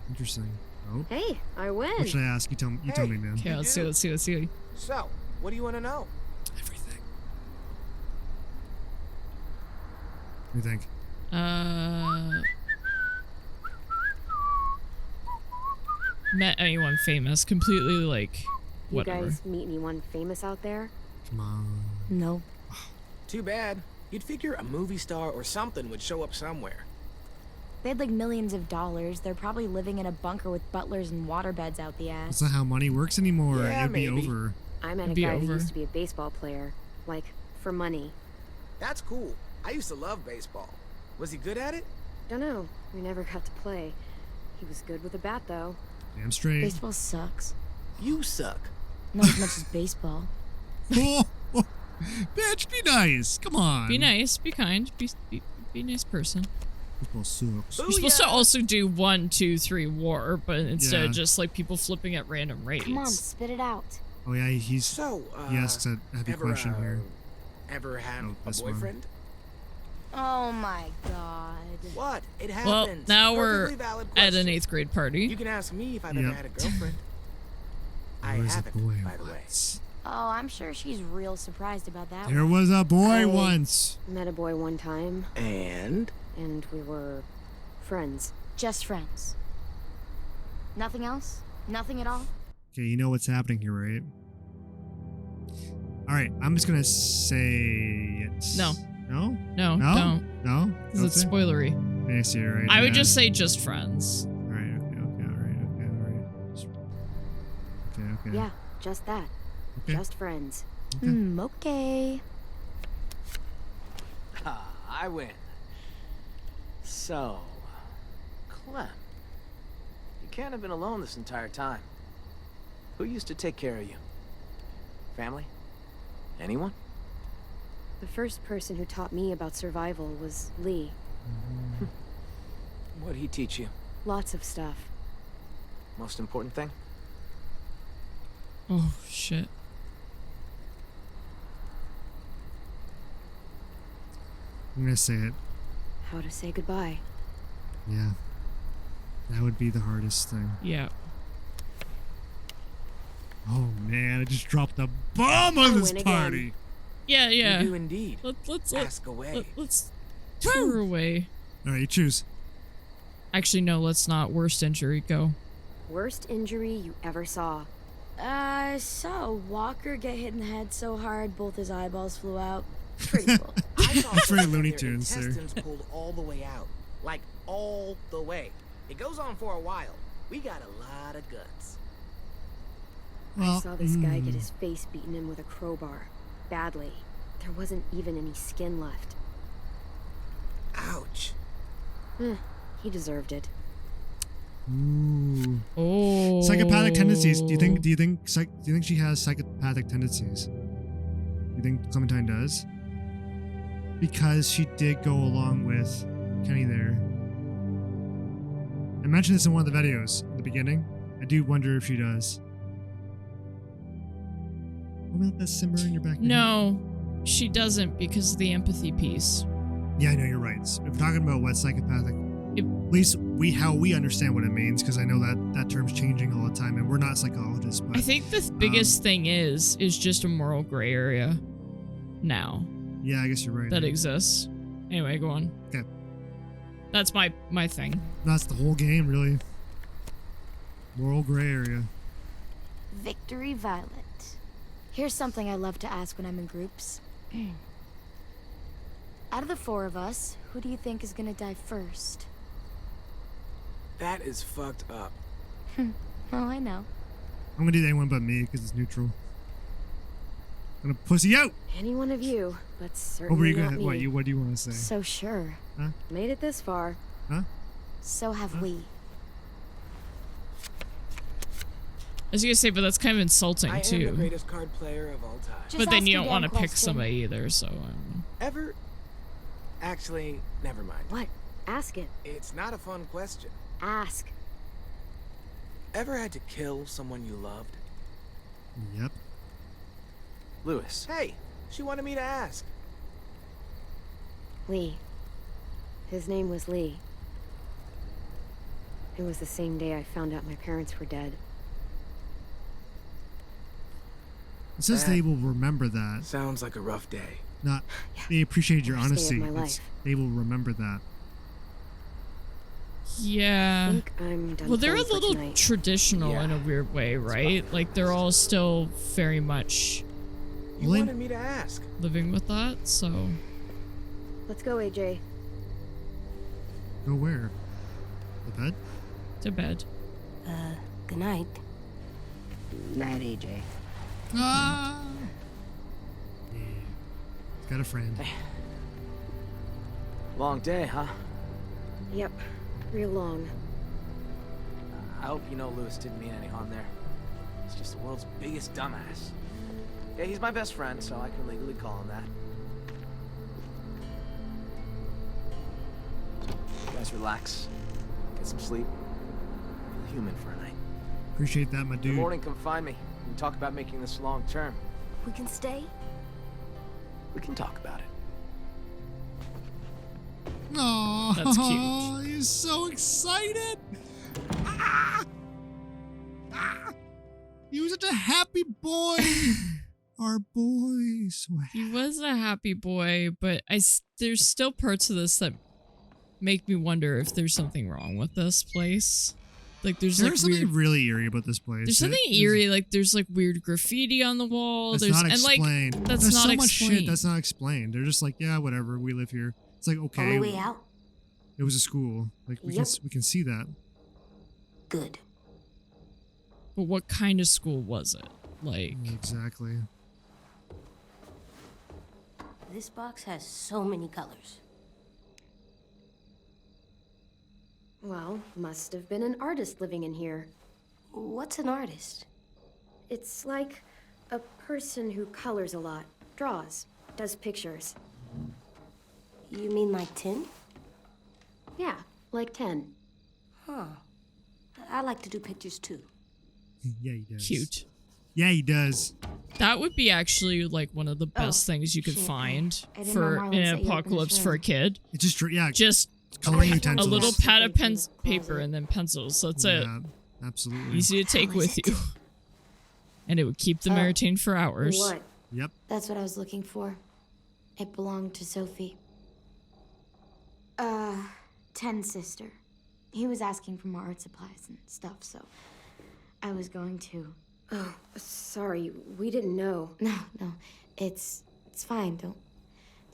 Interesting. Oh, Hey, I win. what should I ask? You tell me. You tell Hey. me, man. Okay, let's see. So, what do you want to know? Everything. What do you think? Met anyone famous? Completely like You whatever. guys meet anyone famous out there? Come on. No. Too bad. You'd figure a movie star or something would show up somewhere. They had like millions of dollars. They're probably living in a bunker with butlers and waterbeds out the ass. That's not how money works anymore. Yeah, It'd be maybe. over. I met a Be guy over. who used to be a baseball player. Like, for money. That's cool. I used to love baseball. Was he good at it? Dunno. We never got to play. He was good with a bat, though. Damn straight. Baseball sucks. You suck. Not as much as baseball. Oh, oh. Bitch, be nice. Come on. Be nice, be kind, be a nice person. Football sucks. You're supposed to Booyah! also do 1, 2, 3 war, but instead Yeah. of just like people flipping at random rates. Come on, spit it out. Oh yeah, he's. So, He asks a heavy ever, question here. Ever had Oh, a this one. boyfriend? Oh my god. What? It Well, happens. now Perfectly we're valid at an question. 8th grade party. You can ask me if I've Yep. ever had a girlfriend. I There was a haven't, boy by the way. once. Oh, I'm sure she's real surprised about that. There was a boy I- once. Met a boy one time, And? and we were friends. Just friends. Nothing else? Nothing at all? Okay, you know what's happening here, right? All right, I'm just gonna say it. No. No. No, No. don't. No. Because it's say? spoilery. I see it right. I would yeah. just say just friends. All right. Okay. Okay. All right. Okay. All right. Okay. Okay. Yeah, just that. Okay. Just friends. Okay. Okay. Ah, I win. So, Clem, you can't have been alone this entire time. Who used to take care of you? Family? Anyone? The first person who taught me about survival was Lee. What'd he teach you? Lots of stuff. Most important thing? Oh, shit. I'm gonna say it. How to say goodbye. Yeah. That would be the hardest thing. Yeah. Oh man, I just dropped a bomb on I this win party. again. Yeah, yeah. You do indeed. Let's Ask away. let's tour away. All right, you choose. Actually, no, let's not. Worst injury, go. Worst injury you ever saw. I saw a walker get hit in the head so hard both his eyeballs flew out. Pretty cool. I thought That's very that Looney their Tunes there. intestines pulled all the way out. Like, all the way. It goes on for a while. We got a lot of guts. Well, I saw this guy get his face beaten in with a crowbar. Badly. There wasn't even any skin left. Ouch. He deserved it. Ooh. Oh. Psychopathic tendencies. Do you think she has psychopathic tendencies? Do you think Clementine does? Because she did go along with Kenny there. I mentioned this in one of the videos at the beginning. I do wonder if she does. Let me let that simmer in your back. No, she doesn't because of the empathy piece. Yeah, I know you're right. If we're talking about what psychopathic, at least how we understand what it means, because I know that term's changing all the time, and we're not psychologists. But I think the biggest thing is just a moral gray area now. Yeah, I guess you're right. That exists. Anyway, go on. Okay. That's my thing. That's the whole game, really. Moral gray area. Victory Violet. Here's something I love to ask when I'm in groups. Out of the four of us, who do you think is gonna die first? That is fucked up. Oh, I know. I'm gonna do anyone but me because it's neutral. I'm gonna pussy out. Any one of you, but What were certainly you not gonna? me. What do you want to say? So sure. Huh? Made it this far. Huh? So have we. I was gonna say, but that's kind of insulting I am the too. greatest card player of all time. Just But then ask you a don't damn want to pick question. somebody either, so I don't know. Ever? Actually, never mind. What? Ask it. It's not a fun question. Ask. Ever had to kill someone you loved? Yep. Lewis. Hey, she wanted me to ask. Lee. His name was Lee. It was the same day I found out my parents were dead. It says That they will remember that. Sounds like a rough day. Not. They appreciate your Worst day of honesty. my It's- life. They will remember that. I Yeah. think I'm done. Well, they're a playing for little tonight. traditional in a Yeah. weird way, right? Like they're all still very much You Lynn- wanted me to ask. living with that, so Let's go, AJ. Go where? The bed? to bed. Good night. Night, AJ. Ah. Yeah. Got a friend. Long day, huh? Yep. Real long. I hope you know Lewis didn't mean any harm there. He's just the world's biggest dumbass. Yeah, he's my best friend, so I can legally call him that. You guys relax. Get some sleep. Feel human for a night. Appreciate that, my In the dude. morning, come find me. We can talk about making this long term. We can stay? We can talk about it. Aww, That's cute. He's so excited. Ah! Ah! He was such a happy boy. Our boy, so He was a happy boy, but there's still parts of this that make me wonder if there's something wrong with this place. Like there's There's like something weird, really eerie about this place. there's something eerie. Like there's like weird graffiti on the wall. That's There's not and explained. like that's There's not so much shit explained. that's not explained. They're just like, yeah, whatever. We live here. It's like, okay, Only way out? it was a school. Like we Yep. can see that. Good. But what kind of school was it? Like Exactly. This box has so many colors. Well, must have been an artist living in here. What's an artist? It's like a person who colors a lot, draws, does pictures. You mean like 10? Yeah, like 10. Huh. I like to do pictures too. Yeah, he does. cute. Yeah, he does. That would be actually like one of the best things you could shit. find I didn't for know Marlon an set you up in this apocalypse for a room. kid. It's just yeah, Just coloring a utensils. little Yes. pad of Things in the paper closet. and then pencils. That's it. Yeah, absolutely. Easy to take hell is with it? you. And it would keep them Oh. entertained for hours. What? Yep. That's what I was looking for. It belonged to Sophie. 10's sister. He was asking for more art supplies and stuff, so I was going to. Oh, sorry, we didn't know. No, it's fine. Don't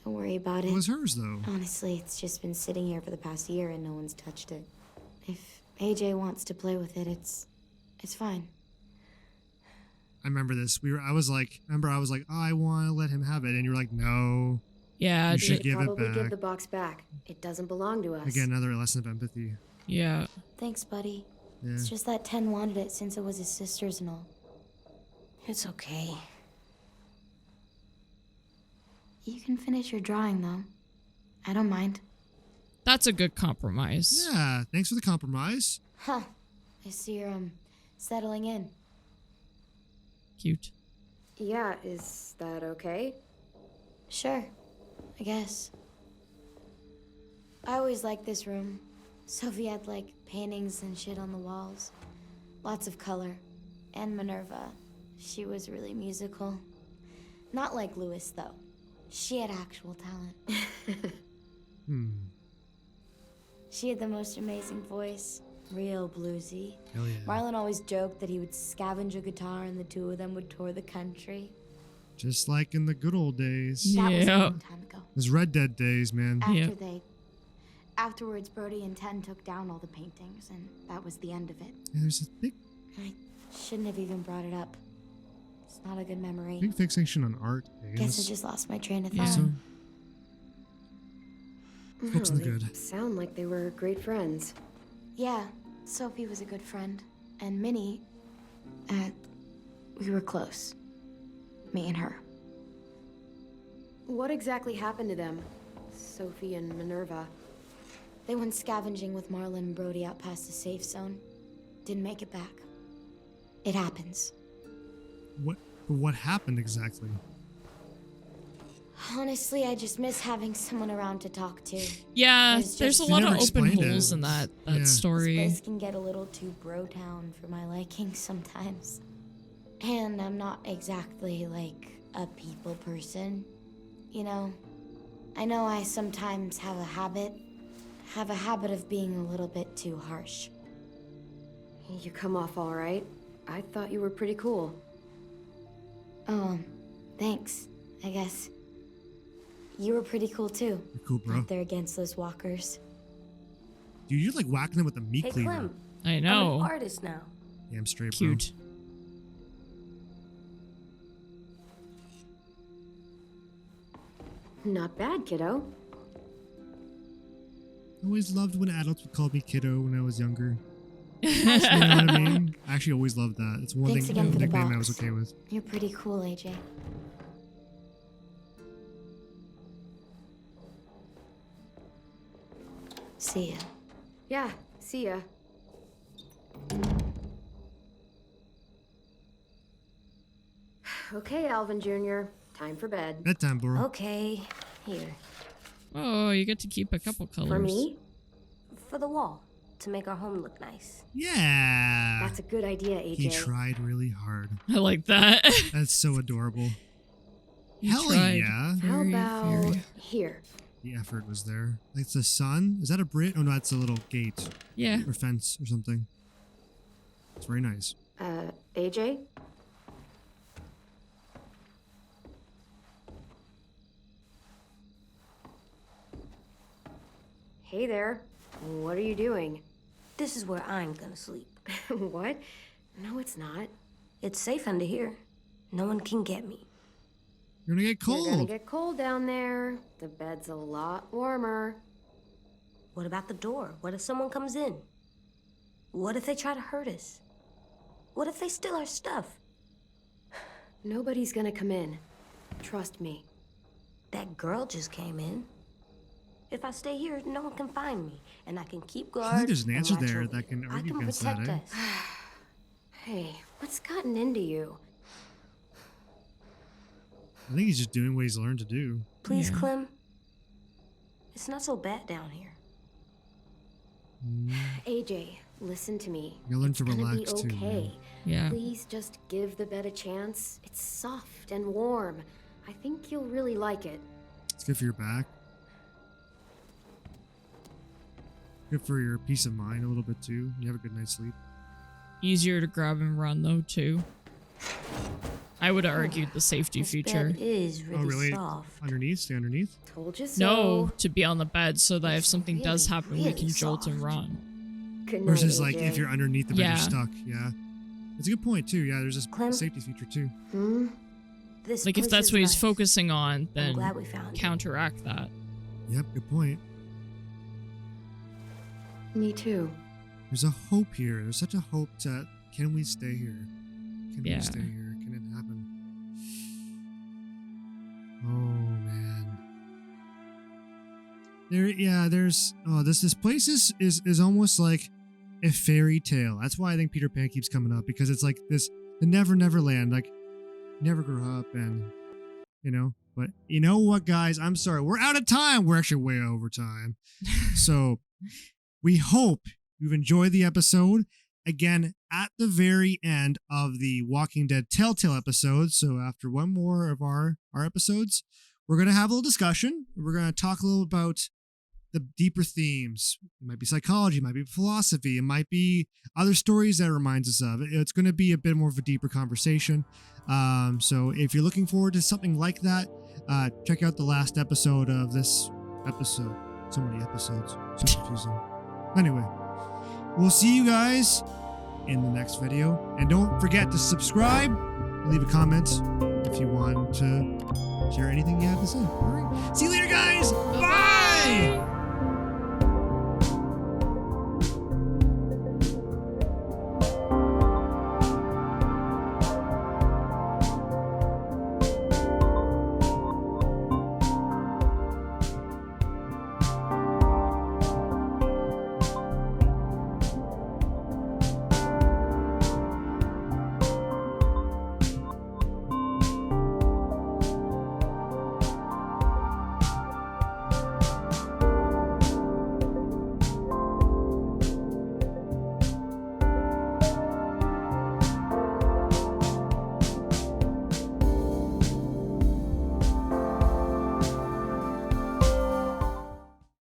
worry about It it. was hers though. Honestly, it's just been sitting here for the past year and no one's touched it. If AJ wants to play with it, it's fine. I remember this. I was like, oh, I want to let him have it, and you're like, no. Yeah, You We should should give it probably back. give the box back. It doesn't belong to us. Again, another lesson of empathy. yeah. Thanks, buddy. Yeah. It's just that Ten wanted it since it was his sister's and all. It's okay. You can finish your drawing, though. I don't mind. That's a good compromise. Yeah, thanks for the compromise. Huh. I see you're, settling in. Cute. Yeah, is that okay? Sure. I guess. I always liked this room. Sophie had, like, paintings and shit on the walls. Lots of color. And Minerva. She was really musical. Not like Louis, though. She had actual talent. She had the most amazing voice. Real bluesy. Hell yeah. Marlon always joked that he would scavenge a guitar and the two of them would tour the country. Just like in the good old days. That was a Yeah. long time ago. Those Red Dead days, man. Afterwards, Brody and Ten took down all the paintings, and that was the end of it. Yeah, there's a big I shouldn't have even brought it up. It's not a good memory. big fixation on art. Guess I just lost my train of Yeah. thought. So, hopes in the they good. sound like they were great friends. Yeah, Sophie was a good friend. And Minnie, we were close. Me and her. What exactly happened to them? Sophie and Minerva. They went scavenging with Marlon and Brody out past the safe zone. Didn't make it back. It happens. What happened exactly? Honestly, I just miss having someone around to talk to. Yeah, It's there's a just- They lot of never open explained holes it. in that Yeah. story. This place can get a little too bro-town for my liking sometimes. And I'm not exactly, like, a people person, you know? I know I sometimes have a habit of being a little bit too harsh. You come off all right. I thought you were pretty cool. Oh, thanks, I guess. You were pretty cool, too. You're cool, bro. Out there against those walkers. Dude, you're like whacking them with a meat Hey, cleaver. Clem. I I'm know. an artist now. Yeah, I'm straight, Cute. Not bad, kiddo. bro. I always loved when adults would call me kiddo when I was younger. You know what I mean? I actually always loved that. It's one Thanks thing, again for the nickname I box. was okay with. You're pretty cool, AJ. See ya. Yeah, see ya. Okay, Alvin Jr., time for bed. Bedtime, bro. Okay, here. Oh, you get to keep a couple colors. For me? For the wall, to make our home look nice. Yeah. That's a good idea, AJ. He tried really hard. I like that. That's so adorable. He Hell tried. yeah. How Very, about very- here? The effort was there. Like the sun? Is that a bridge? Oh no, that's a little gate Yeah. or fence or something. It's very nice. AJ? Hey there. What are you doing? This is where I'm gonna sleep. What? No, it's not. It's safe under here. No one can get me. You're gonna get cold. You're gonna get cold down there. The bed's a lot warmer. What about the door? What if someone comes in? What if they try to hurt us? What if they steal our stuff? Nobody's gonna come in. Trust me. That girl just came in. If I stay here, no one can find me, and I can keep guard. I think there's an and answer watch there over that you. can I argue can against that, protect eh? us. Hey, what's gotten into you? I think he's just doing what he's learned to do. Please, Yeah. Clem. It's not so bad down here. AJ, listen to me. You learn to It's gonna relax be too, okay. man. Yeah. Please just give the bed a chance. It's soft and warm. I think you'll really like it. It's good for your back. Good for your peace of mind a little bit too. You have a good night's sleep. Easier to grab and run though too. I would have argued the safety This feature. bed is really Oh really? soft. Underneath? Stay underneath? Told you so. No, to be on the bed so that if something does really, happen, we really can jolt and soft. Good run. night, Versus like AJ. if you're underneath the bed, Yeah. you're stuck. Yeah. It's a good point too. Yeah, there's Clem? a safety feature too. Hmm? This Like if place that's is what he's nice. focusing on, I'm then glad we found you. counteract that. Yep, good point. Me too. There's a hope here. There's such a hope that can we stay here? Can we stay here? Can it happen? Oh man. This place is almost like a fairy tale. That's why I think Peter Pan keeps coming up, because it's like the never land, like never grow up, and but you know what, guys, I'm sorry, we're out of time. We're actually way over time. So we hope you've enjoyed the episode. Again, at the very end of the Walking Dead Telltale episode, so after one more of our episodes, we're going to have a little discussion. We're going to talk a little about the deeper themes. It might be psychology, it might be philosophy, it might be other stories that it reminds us of. It's going to be a bit more of a deeper conversation. So if you're looking forward to something like that, check out the last episode of this episode. So many episodes. So confusing. Anyway, we'll see you guys in the next video. And don't forget to subscribe, leave a comment if you want to share anything you have to say. All right. See you later, guys. Bye.